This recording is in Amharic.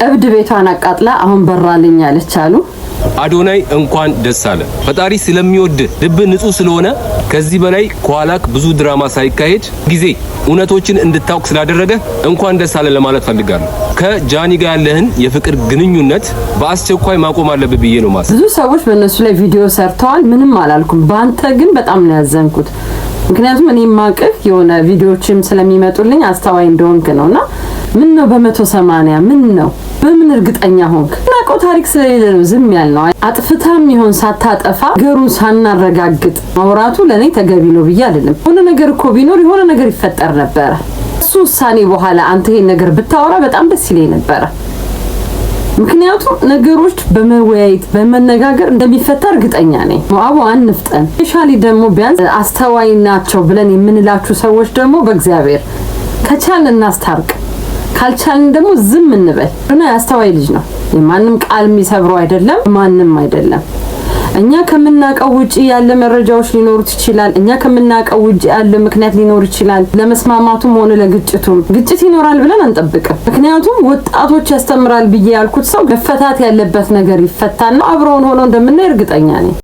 እብድ ቤቷን አቃጥላ አሁን በራልኝ አለች አሉ። አዶናይ እንኳን ደስ አለ። ፈጣሪ ስለሚወድ ልብ ንጹህ ስለሆነ ከዚህ በላይ ኳላክ ብዙ ድራማ ሳይካሄድ ጊዜ እውነቶችን እንድታውቅ ስላደረገ እንኳን ደስ አለ ለማለት ፈልጋለሁ። ከጃኒ ጋር ያለህን የፍቅር ግንኙነት በአስቸኳይ ማቆም አለብህ ብዬ ነው ማሰብ። ብዙ ሰዎች በእነሱ ላይ ቪዲዮ ሰርተዋል፣ ምንም አላልኩም። ባንተ ግን በጣም ነው ያዘንኩት። ምክንያቱም እኔ ማቀፍ የሆነ ቪዲዮዎችም ስለሚመጡልኝ አስተዋይ እንደሆንክ ነውና ምን ነው በ180 ምን ነው በምን እርግጠኛ ሆንክ? ናቆ ታሪክ ስለሌለ ነው ዝም ያልነው። አጥፍታም ይሆን ሳታጠፋ ገሩን ሳናረጋግጥ ማውራቱ ለኔ ተገቢ ነው ብዬ አይደለም። ሆነ ነገር እኮ ቢኖር የሆነ ነገር ይፈጠር ነበር። እሱ ውሳኔ በኋላ አንተ ይሄን ነገር ብታወራ በጣም ደስ ይለኝ ነበር። ምክንያቱም ነገሮች በመወያየት በመነጋገር እንደሚፈታ እርግጠኛ ነኝ። አቦ አንፍጠን። ስፔሻሊ ደግሞ ቢያንስ አስተዋይ ናቸው ብለን የምንላችሁ ሰዎች ደግሞ በእግዚአብሔር ከቻልን እናስታርቅ፣ ካልቻልን ደግሞ ዝም እንበል። እና አስተዋይ ልጅ ነው። የማንም ቃል የሚሰብረው አይደለም፣ ማንም አይደለም። እኛ ከምናቀው ውጪ ያለ መረጃዎች ሊኖሩት ይችላል። እኛ ከምናቀው ውጪ ያለ ምክንያት ሊኖር ይችላል። ለመስማማቱም ሆነ ለግጭቱም ግጭት ይኖራል ብለን አንጠብቅም። ምክንያቱም ወጣቶች ያስተምራል ብዬ ያልኩት ሰው መፈታት ያለበት ነገር ይፈታና አብረውን ሆኖ እንደምናይ እርግጠኛ ነኝ።